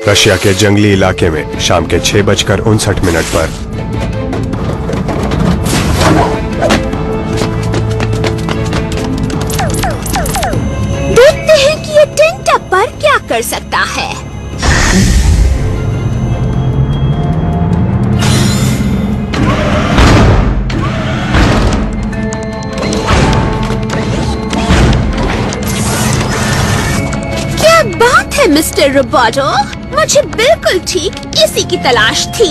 Russia के जंगली इलाके में शाम के 6:59 पर देखते हैं कि ये टिन टप्पर क्या कर सकता है। क्या बात है मिस्टर रोबोटो, मुझे बिल्कुल ठीक इसी की तलाश थी।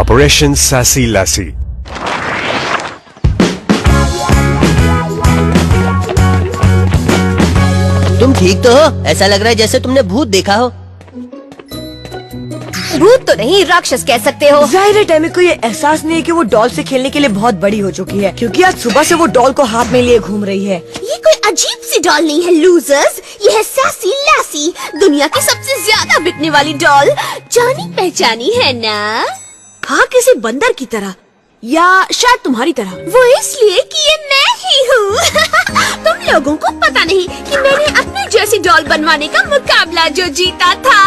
ऑपरेशन सैसी लैसी। तुम ठीक तो हो? ऐसा लग रहा है जैसे तुमने भूत देखा हो। भूत तो नहीं, राक्षस कह सकते हो। जाहिर है टैमी को ये एहसास नहीं है कि वो डॉल से खेलने के लिए बहुत बड़ी हो चुकी है, क्योंकि आज सुबह से वो डॉल को हाथ में लिए घूम रही है। ये कोई अजीब सी डॉल नहीं है लूजर्स, ये है सैसी लैसी, दुनिया की सबसे ज्यादा बिकने वाली डॉल। जानी पहचानी है ना? हाँ, किसी बंदर की तरह, या शायद तुम्हारी तरह। वो इसलिए कि ये मैं ही हूँ। तुम लोगों को पता नहीं कि मैंने अपने जैसी डॉल बनवाने का मुकाबला जो जीता था।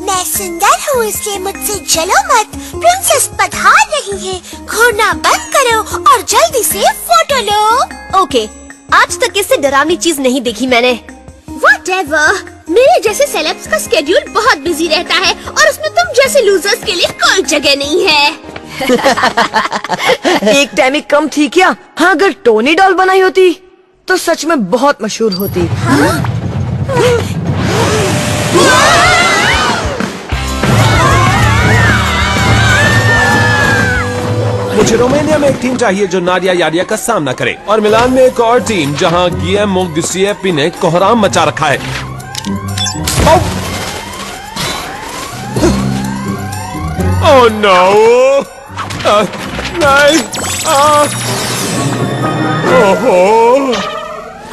मैं सुंदर हूँ इसलिए मुझसे जलो मत। प्रिंसेस पधार रही है, घूरना बंद करो और जल्दी से फोटो लो। ओके, आज तक इससे डरावनी चीज नहीं देखी मैंने। Whatever, मेरे जैसे सेलेब्स का स्केड्यूल बहुत बिजी रहता है और उसमें तुम जैसे लूजर्स के लिए कोई जगह नहीं है। एक टैमी कम थी क्या? हाँ, अगर टोनी डॉल बनाई होती तो सच में बहुत मशहूर होती। मुझे रोमानिया में एक टीम चाहिए जो नाडिया याडिया का सामना करे, और मिलान में एक और टीम जहां गियेर्मो गिउसेप्पी ने कोहराम मचा रखा है। Oh no! नहीं! ओहो!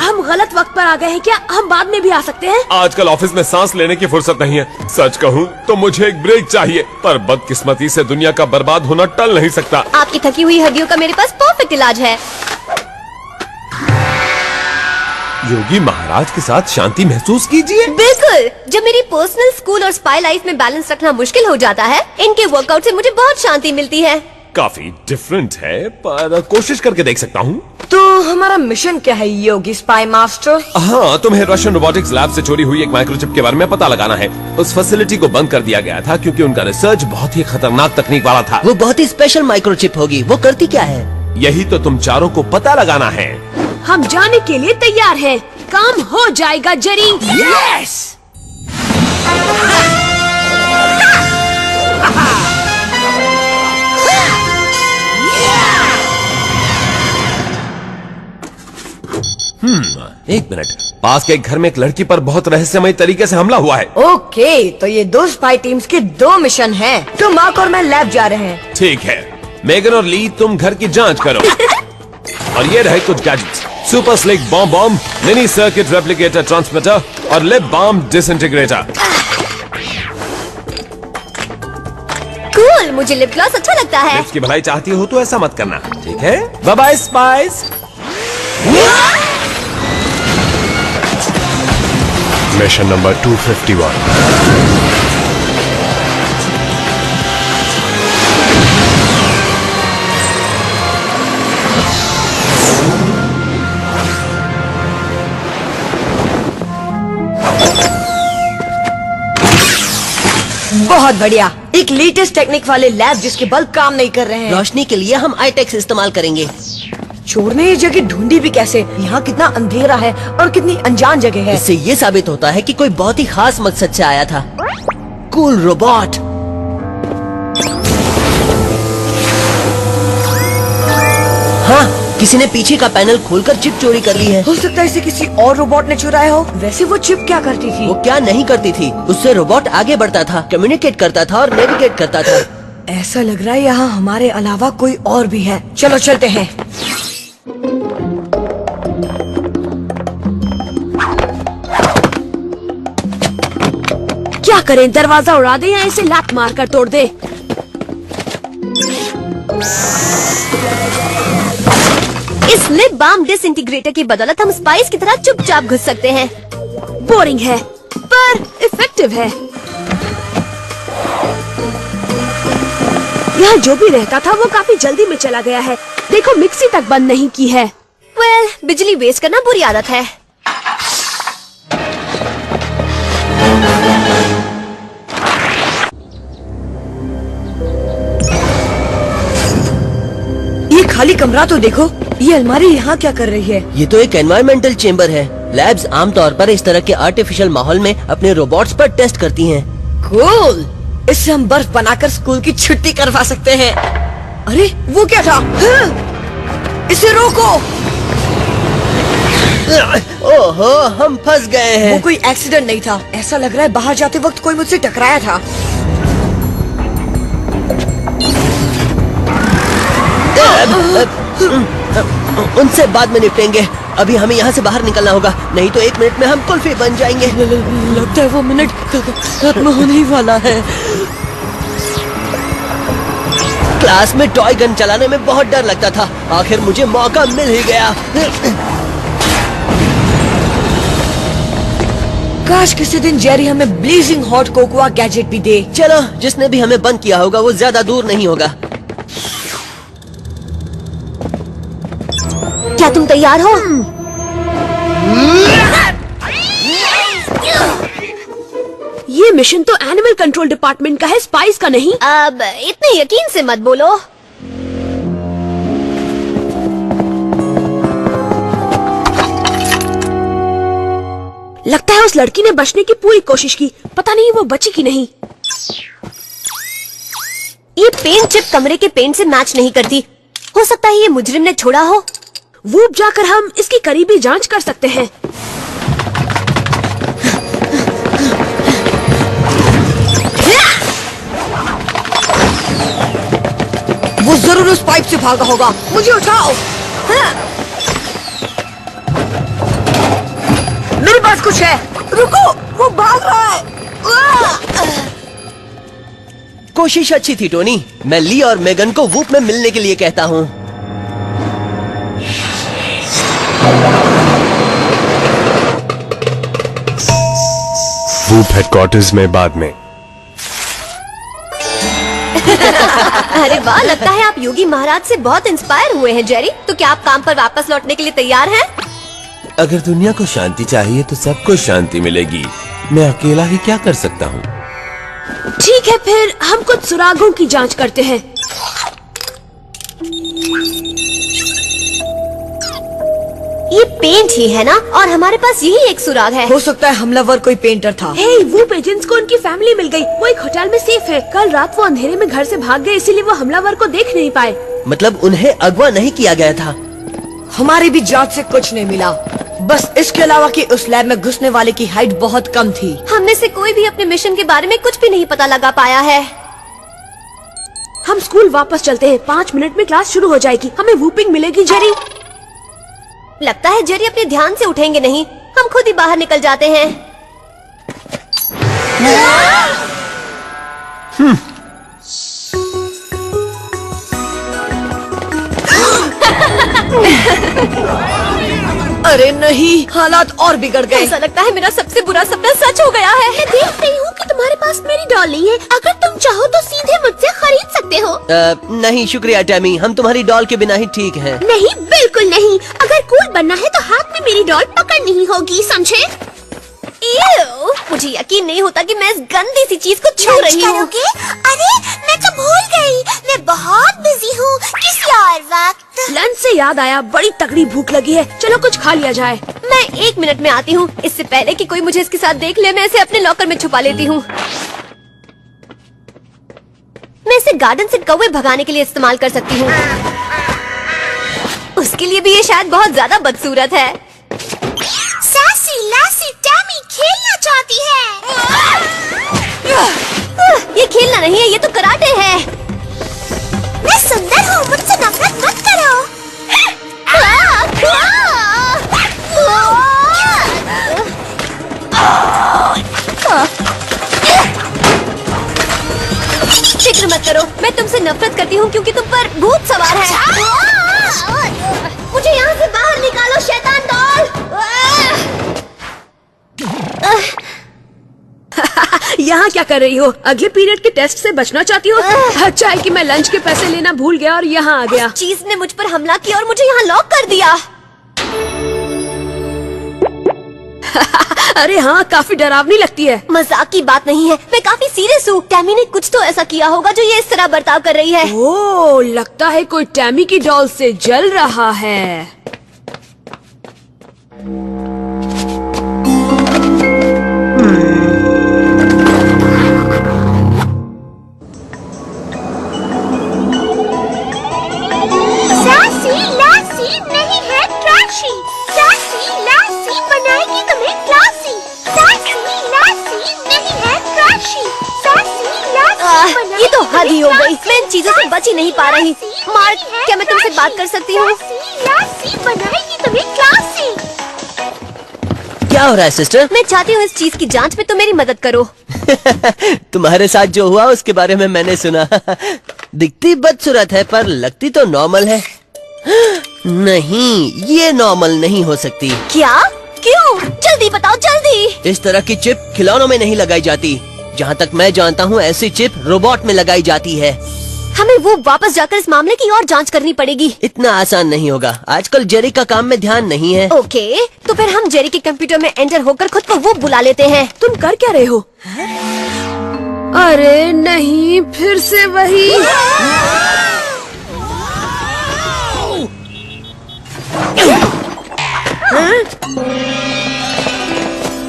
हम गलत वक्त पर आ गए हैं क्या? हम बाद में भी आ सकते हैं। आजकल ऑफिस में सांस लेने की फुर्सत नहीं है। सच कहूँ तो मुझे एक ब्रेक चाहिए, पर बदकिस्मती से दुनिया का बर्बाद होना टल नहीं सकता। आपकी थकी हुई हड्डियों का मेरे पास परफेक्ट इलाज है। योगी महाराज के साथ शांति महसूस कीजिए। बिल्कुल, जब मेरी पर्सनल स्कूल और स्पाई लाइफ में बैलेंस रखना मुश्किल हो जाता है, इनके वर्कआउट से मुझे बहुत शांति मिलती है। काफी डिफरेंट है, पर कोशिश करके देख सकता हूँ। तो हमारा मिशन क्या है योगी स्पाई मास्टर? हाँ, तुम्हें रशियन रोबोटिक्स लैब से चोरी हुई एक माइक्रोचिप के बारे में पता लगाना है। उस फैसिलिटी को बंद कर दिया गया था क्योंकि उनका रिसर्च बहुत ही खतरनाक तकनीक वाला था। वो बहुत ही स्पेशल माइक्रोचिप होगी। वो करती क्या है? यही तो तुम चारों को पता लगाना है। हम जाने के लिए तैयार हैं। काम हो जाएगा जरी। यस! एक मिनट, पास के एक घर में एक लड़की पर बहुत रहस्यमय तरीके से हमला हुआ है। ओके, तो ये दो स्पाई टीम्स के दो मिशन हैं। तो मार्क और मैं लैब जा रहे हैं। ठीक है, मेगन और ली तुम घर की जांच करो। और ये रहे कुछ gadgets: super slick bomb, mini circuit replicator transmitter और लिप बाम डिसइंटीग्रेटर। कूल, मुझे लिप ग्लॉस अच्छा लगता है। लिप्स की भलाई चाहती हो तो ऐसा मत करना, ठीक है? Bye bye Spice. Mission number 251। बहुत बढ़िया, एक लेटेस्ट टेक्निक वाले लैब जिसके बल्ब काम नहीं कर रहे हैं। रोशनी के लिए हम आईटेक्स इस्तेमाल करेंगे। चोर ने ये जगह ढूंढी भी कैसे? यहाँ कितना अंधेरा है और कितनी अनजान जगह है। इससे ये साबित होता है कि कोई बहुत ही खास मकसद से आया था। Cool robot. हाँ, किसी ने पीछे का पैनल खोलकर चिप चोरी कर ली है। हो सकता है इसे किसी और रोबोट ने चुराया हो। वैसे वो चिप क्या करती थी? वो क्या नहीं करती थी, उससे रोबोट आगे बढ़ता था, कम्युनिकेट करता था और नेविगेट करता था। ऐसा लग रहा है यहाँ हमारे अलावा कोई और भी है। चलो चलते हैं। क्या करें, दरवाजा उड़ा दे या इसे लात मार कर तोड़ दे? इस लिप बाम डिसइंटीग्रेटर की बदौलत हम स्पाइस की तरह चुपचाप घुस सकते हैं। बोरिंग है पर इफेक्टिव है। यहाँ जो भी रहता था वो काफी जल्दी में चला गया है। देखो मिक्सी तक बंद नहीं की है। वेल, बिजली वेस्ट करना बुरी आदत है। ये खाली कमरा तो देखो। ये अलमारी यहाँ क्या कर रही है? ये तो एक एनवायरमेंटल चेम्बर है। लैब्स आमतौर पर इस तरह के आर्टिफिशियल माहौल में अपने रोबोट्स पर टेस्ट करती हैं। कूल। इससे हम बर्फ बनाकर स्कूल की छुट्टी करवा सकते हैं। अरे वो क्या था? हाँ! इसे रोको। ओहो, हम फंस गए वो हैं। कोई एक्सीडेंट नहीं था। ऐसा लग रहा है बाहर जाते वक्त कोई मुझसे टकराया था। उनसे बाद में निपटेंगे। अभी हमें यहाँ से बाहर निकलना होगा, नहीं तो 1 मिनट में हम कुल्फी बन जाएंगे। लगता है वो मिनट खत्म होने ही वाला है। क्लास में टॉय गन चलाने में बहुत डर लगता था। आखिर मुझे मौका मिल ही गया। काश किसी दिन जेरी हमें ब्लीजिंग हॉट कोकोआ गैजेट भी दे। चलो, जिसने भी हमें बंद किया होगा वो ज्यादा दूर नहीं होगा। क्या तुम तैयार हो? ये मिशन तो एनिमल कंट्रोल डिपार्टमेंट का है, स्पाइस का नहीं। अब इतने यकीन से मत बोलो। लगता है उस लड़की ने बचने की पूरी कोशिश की। पता नहीं वो बची कि नहीं। ये पेंट चिप कमरे के पेंट से मैच नहीं करती। हो सकता है ये मुजरिम ने छोड़ा हो। वूप जाकर हम इसकी करीबी जांच कर सकते हैं। वो जरूर उस पाइप से भागा होगा। मुझे उठाओ। हाँ। मेरे पास कुछ है। रुको, वो भाग रहा है। कोशिश अच्छी थी टोनी। मैं ली और मेगन को वूप में मिलने के लिए कहता हूँ। वूप हेडक्वार्टर्स में बाद में। अरे वाह, लगता है आप योगी महाराज से बहुत इंस्पायर हुए हैं जेरी। तो क्या आप काम पर वापस लौटने के लिए तैयार हैं? अगर दुनिया को शांति चाहिए तो सबको शांति मिलेगी। मैं अकेला ही क्या कर सकता हूँ? ठीक है, फिर हम कुछ सुरागों की जांच करते हैं। ये पेंट ही है ना, और हमारे पास यही एक सुराग है। हो सकता है हमलावर कोई पेंटर था। हे, वूप एजेंट्स को उनकी फैमिली मिल गई। वो एक होटल में सेफ है। कल रात वो अंधेरे में घर से भाग गए, इसीलिए वो हमलावर को देख नहीं पाए। मतलब उन्हें अगवा नहीं किया गया था। हमारी भी जांच से कुछ नहीं मिला, बस इसके अलावा कि उस लैब में घुसने वाले की हाइट बहुत कम थी। हम में से कोई भी अपने मिशन के बारे में कुछ भी नहीं पता लगा पाया है। हम स्कूल वापस चलते हैं। 5 मिनट में क्लास शुरू हो जाएगी। हमें वूपिंग मिलेगी जेरी। लगता है जेरी अपने ध्यान से उठेंगे नहीं। हम खुद ही बाहर निकल जाते हैं। अरे नहीं, हालात और बिगड़ गए। ऐसा लगता है मेरा सबसे बुरा सपना सच हो गया है। मैं देख रही हूँ कि तुम्हारे पास मेरी डॉल नहीं है। अगर तुम चाहो तो सीधे मुझसे खरीद सकते हो। नहीं शुक्रिया टैमी, हम तुम्हारी डॉल के बिना ही ठीक हैं। नहीं, बिल्कुल नहीं। अगर कूल बनना है तो हाथ में मेरी डॉल पकड़नी ही होगी, समझे? Ew, मुझे यकीन नहीं होता कि मैं इस गंदी सी चीज को छू रही हूँ। करोगे? अरे मैं तो भूल गई, मैं बहुत बिजी हूँ। किसी और वक्त। लंच से याद आया, बड़ी तगड़ी भूख लगी है। चलो कुछ खा लिया जाए। मैं 1 मिनट में आती हूँ। इससे पहले कि कोई मुझे इसके साथ देख ले, मैं इसे अपने लॉकर में छुपा लेती हूँ। मैं इसे गार्डन से कौवे भगाने के लिए इस्तेमाल कर सकती हूँ। उसके लिए भी ये शायद बहुत ज्यादा बदसूरत है। सासी लासी टैमी खेलना चाहती है। ये खेलना नहीं है, ये तो कराटे है। मैं सुंदर हूँ, मुझसे नफरत मत करो। फिक्र मत करो, मैं तुमसे नफरत करती हूँ क्योंकि तुम पर भूत सवार है। मुझे यहाँ क्या कर रही हो? अगले पीरियड के टेस्ट से बचना चाहती हो? अच्छा है कि मैं लंच के पैसे लेना भूल गया और यहाँ आ गया। चीज ने मुझ पर हमला किया और मुझे यहाँ लॉक कर दिया। अरे हाँ, काफी डरावनी लगती है। मजाक की बात नहीं है, मैं काफी सीरियस हूँ। टैमी ने कुछ तो ऐसा किया होगा जो ये इस तरह बर्ताव कर रही है। ओह, लगता है कोई टैमी की डॉल से जल रहा है। सासी लासी नहीं है ट्रैशी, सासी लासी बनाएगी तुम्हें क्लासी। सासी लासी नहीं है ट्रैशी, सासी लासी बनाएगी ये तो हद ही हो गई। तुम्हें मैं इन चीजों से बच ही नहीं पा रही। मार्क, क्या मैं तुमसे बात कर सकती हूँ? सासी लासी बनाएगी तुम्हें क्लासी। क्या हो रहा है सिस्टर? मैं चाहती हूँ इस चीज की जांच में तुम मेरी मदद करो। तुम्हारे साथ जो हुआ उसके बारे में मैंने सुना। दिखती बदसूरत है पर लगती तो नॉर्मल है। नहीं, ये नॉर्मल नहीं हो सकती। क्या? क्यों? जल्दी बताओ, जल्दी। इस तरह की चिप खिलौनों में नहीं लगाई जाती। जहाँ तक मैं जानता हूँ ऐसी चिप रोबोट में लगाई जाती है। हमें वो वापस जाकर इस मामले की और जांच करनी पड़ेगी। इतना आसान नहीं होगा। आजकल जेरी का काम में ध्यान नहीं है। ओके, तो फिर हम जेरी के कंप्यूटर में एंटर होकर खुद को वो बुला लेते हैं। तुम कर क्या रहे हो? अरे नहीं, फिर से वही।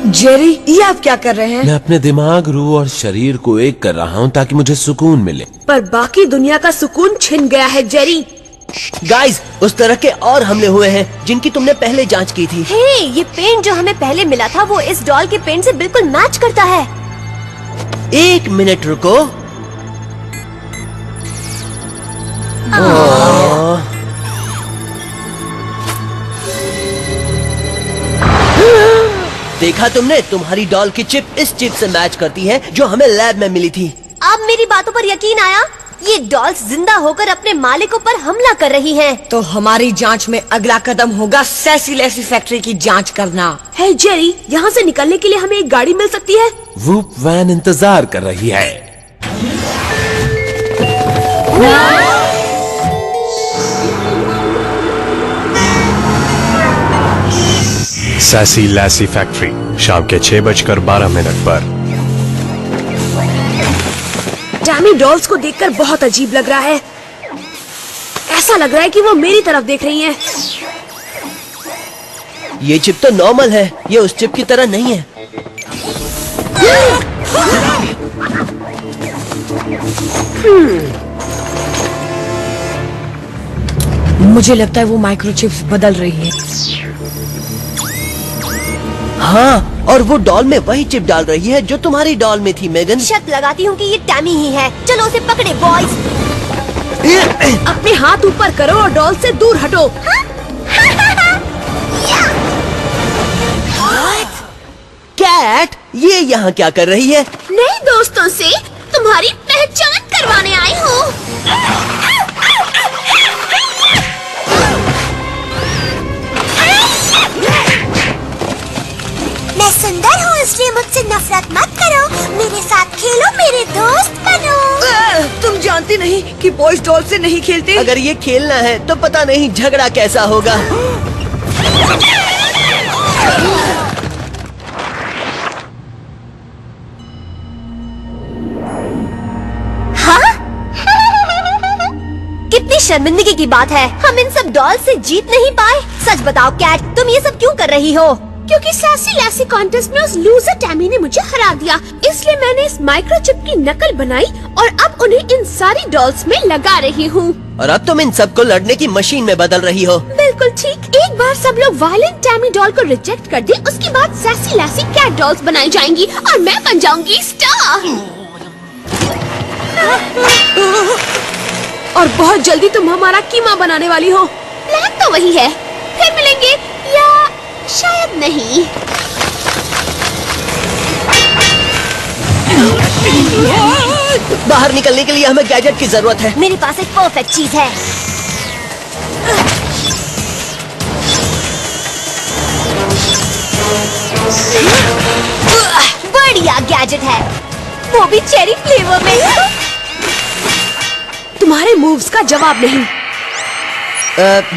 जेरी, ये आप क्या कर रहे हैं? मैं अपने दिमाग, रूह और शरीर को एक कर रहा हूँ ताकि मुझे सुकून मिले। पर बाकी दुनिया का सुकून छिन गया है जेरी। गाइस, उस तरह के और हमले हुए हैं जिनकी तुमने पहले जांच की थी। हे, ये पेंट जो हमें पहले मिला था वो इस डॉल के पेंट से बिल्कुल मैच करता है। एक मिनट रुको। देखा तुमने? तुम्हारी डॉल की चिप इस चिप से मैच करती है जो हमें लैब में मिली थी। अब मेरी बातों पर यकीन आया? ये डॉल्स जिंदा होकर अपने मालिकों पर हमला कर रही हैं। तो हमारी जांच में अगला कदम होगा सैसी लैसी फैक्ट्री की जांच करना। हे जेरी, यहाँ से निकलने के लिए हमें एक गाड़ी मिल सकती है? वूप वैन इंतजार कर रही है। सैसी लैसी फैक्ट्री, शाम के 6:12 पर। टैमी डॉल्स को देखकर बहुत अजीब लग रहा है। ऐसा लग रहा है कि वो मेरी तरफ देख रही हैं। ये चिप तो नॉर्मल है, ये उस चिप की तरह नहीं है। मुझे लगता है वो माइक्रोचिप्स बदल रही है। हाँ, और वो डॉल में वही चिप डाल रही है जो तुम्हारी डॉल में थी मेगन। शर्त लगाती हूँ कि ये टैमी ही है। चलो उसे पकड़े बॉयज। अपने हाथ ऊपर करो और डॉल से दूर हटो। कैट, ये यहाँ क्या कर रही है? नए दोस्तों से तुम्हारी पहचान करवाने आई हूँ। मैं सुंदर हूँ इसलिए मुझसे नफरत मत करो। मेरे साथ खेलो, मेरे दोस्त बनो। तुम जानती नहीं कि बॉयज डॉल से नहीं खेलते। अगर ये खेलना है तो पता नहीं झगड़ा कैसा होगा। हाँ? कितनी शर्मिंदगी की बात है, हम इन सब डॉल से जीत नहीं पाए। सच बताओ कैट, तुम ये सब क्यों कर रही हो? क्योंकि सैसी लैसी कॉन्टेस्ट में उस लूजर टैमी ने मुझे हरा दिया, इसलिए मैंने इस माइक्रोचिप की नकल बनाई और अब उन्हें इन सारी डॉल्स में लगा रही हूँ। और अब तुम इन सबको लड़ने की मशीन में बदल रही हो। बिल्कुल ठीक। एक बार सब लोग वायलेंट टैमी डॉल को रिजेक्ट कर दे, उसके बाद सैसी लैसी कैट डॉल्स बनाई जाएंगी और मैं बन जाऊंगी स्टार। और बहुत जल्दी तुम हमारा कीमा बनाने वाली हो। प्लान तो वही है। फिर मिलेंगे या शायद नहीं। बाहर निकलने के लिए हमें गैजेट की जरूरत है। मेरे पास एक परफेक्ट चीज है। बढ़िया गैजेट है। वो भी चेरी फ्लेवर में। तुम्हारे मूव्स का जवाब नहीं।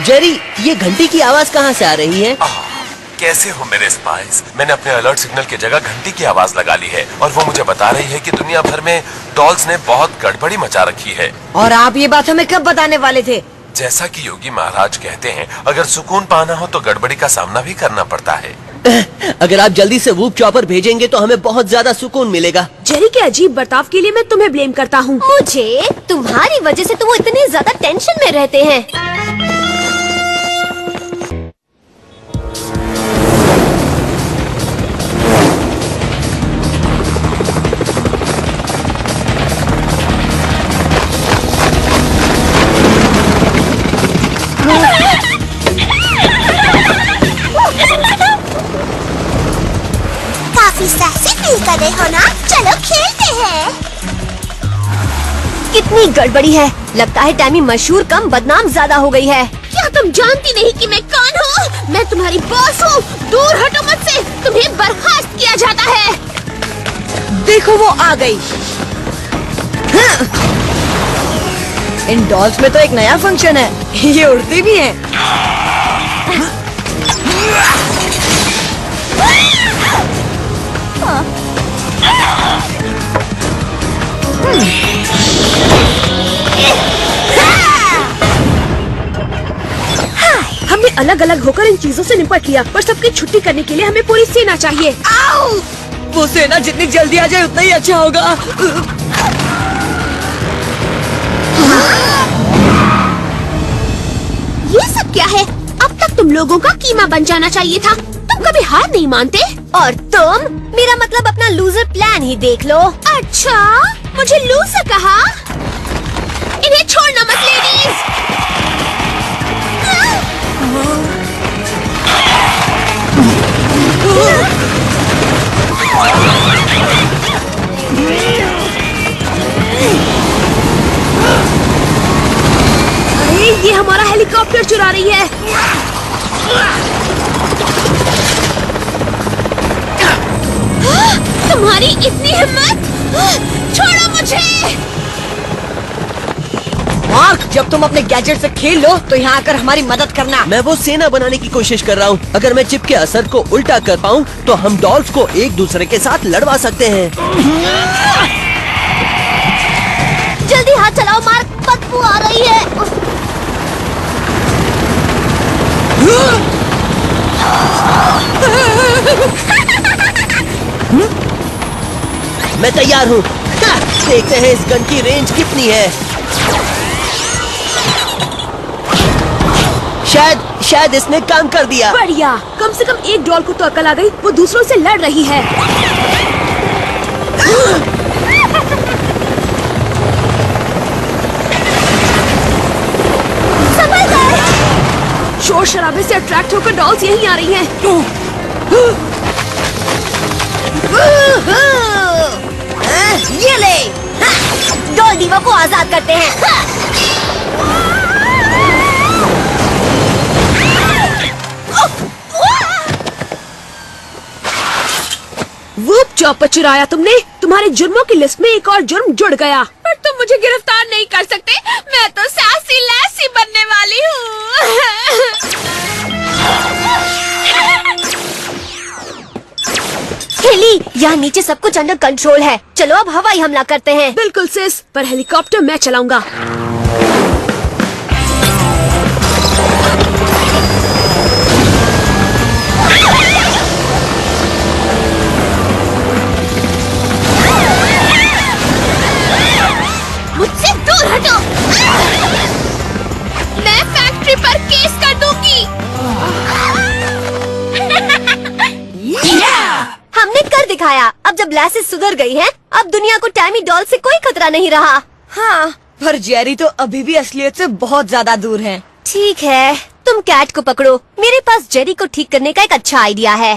जेरी, ये घंटी की आवाज कहाँ से आ रही है? कैसे हो मेरे स्पाइस? मैंने अपने अलर्ट सिग्नल की जगह घंटी की आवाज लगा ली है और वो मुझे बता रही है कि दुनिया भर में डॉल्स ने बहुत गड़बड़ी मचा रखी है। और आप ये बात हमें कब बताने वाले थे? जैसा कि योगी महाराज कहते हैं, अगर सुकून पाना हो तो गड़बड़ी का सामना भी करना पड़ता है। अगर आप जल्दी से वूप चॉपर भेजेंगे तो हमें बहुत ज्यादा सुकून मिलेगा। जेरी के अजीब बर्ताव के लिए मैं तुम्हें ब्लेम करता हूँ। मुझे तुम्हारी वजह से तो वो इतने ज्यादा टेंशन में रहते हैं। काफी साहसी फील कर रहे हो ना? चलो खेलते हैं। कितनी गड़बड़ी है। लगता है टैमी मशहूर कम बदनाम ज्यादा हो गई है। क्या तुम जानती नहीं कि मैं कौन हूँ? मैं तुम्हारी बॉस हूँ। दूर हटो मुझसे। तुम्हें बर्खास्त किया जाता है। देखो वो आ गई। हाँ। इन डॉल्स में तो एक नया फंक्शन है, ये उड़ती भी हैं। हमने अलग अलग होकर इन चीजों से निपट लिया, पर सबकी छुट्टी करने के लिए हमें पूरी सेना चाहिए। आओ! वो सेना जितनी जल्दी आ जाए उतना ही अच्छा होगा। ये सब क्या है? अब तक तुम लोगों का कीमा बन जाना चाहिए था। तुम कभी हार नहीं मानते। और तुम? मेरा मतलब अपना लूजर प्लान ही देख लो। अच्छा, मुझे लूजर कहा? इन्हें छोड़ना मत लेडीज। अरे ये हमारा हेलीकॉप्टर चुरा रही है। तुम्हारी इतनी हिम्मत? छोड़ो मुझे। मार्क, जब तुम अपने गैजेट से खेल लो तो यहाँ आकर हमारी मदद करना। मैं वो सेना बनाने की कोशिश कर रहा हूँ। अगर मैं चिप के असर को उल्टा कर पाऊँ तो हम डॉल्स को एक दूसरे के साथ लड़वा सकते हैं। जल्दी हाथ चलाओ मार्क, बदबू आ रही है। मैं तैयार हूँ। देखते हैं इस गन की रेंज कितनी है। शायद इसने काम कर दिया। बढ़िया, कम से कम एक डॉल को तो अकल आ गई। वो दूसरों से लड़ रही है। शोर शराबे से अट्रैक्ट होकर डॉल्स यहीं आ रही हैं। ये ले, डॉल दीवा को आजाद करते हैं। वूप चॉपर चुराया तुमने। तुम्हारे जुर्मों की लिस्ट में एक और जुर्म जुड़ गया। पर तुम मुझे गिरफ्तार नहीं कर सकते। मैं तो सासी लैसी बनने वाली हूँ। हेली, यहाँ नीचे सब कुछ अंडर कंट्रोल है। चलो अब हवाई हमला करते हैं। बिल्कुल सिस, पर हेलीकॉप्टर मैं चलाऊंगा। मुझसे दूर हटो। मैं फैक्ट्री पर केस कर दूंगी। हमने कर दिखाया। अब जब लैसेस सुधर गई हैं, अब दुनिया को टैमी डॉल से कोई खतरा नहीं रहा। हाँ, पर जेरी तो अभी भी असलियत से बहुत ज्यादा दूर है। ठीक है, तुम कैट को पकड़ो। मेरे पास जेरी को ठीक करने का एक अच्छा आइडिया है।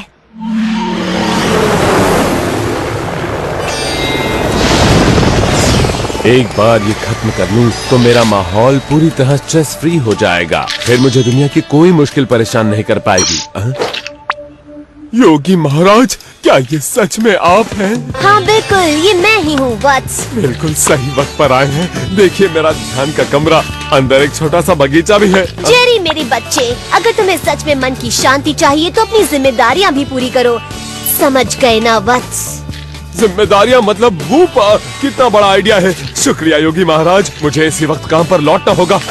एक बार ये खत्म कर लूं तो मेरा माहौल पूरी तरह स्ट्रेस फ्री हो जाएगा। फिर मुझे दुनिया की कोई मुश्किल परेशान नहीं कर पाएगी। योगी महाराज, क्या ये सच में आप हैं? हाँ बिल्कुल, ये मैं ही हूँ वत्स। बिल्कुल सही वक्त पर आए हैं। देखिए मेरा ध्यान का कमरा, अंदर एक छोटा सा बगीचा भी है। जेरी मेरे बच्चे, अगर तुम्हें सच में मन की शांति चाहिए तो अपनी जिम्मेदारियाँ भी पूरी करो, समझ गए ना वत्स? जिम्मेदारियाँ मतलब कितना बड़ा आइडिया है। शुक्रिया योगी महाराज, मुझे इसी वक्त काम पर लौटना होगा।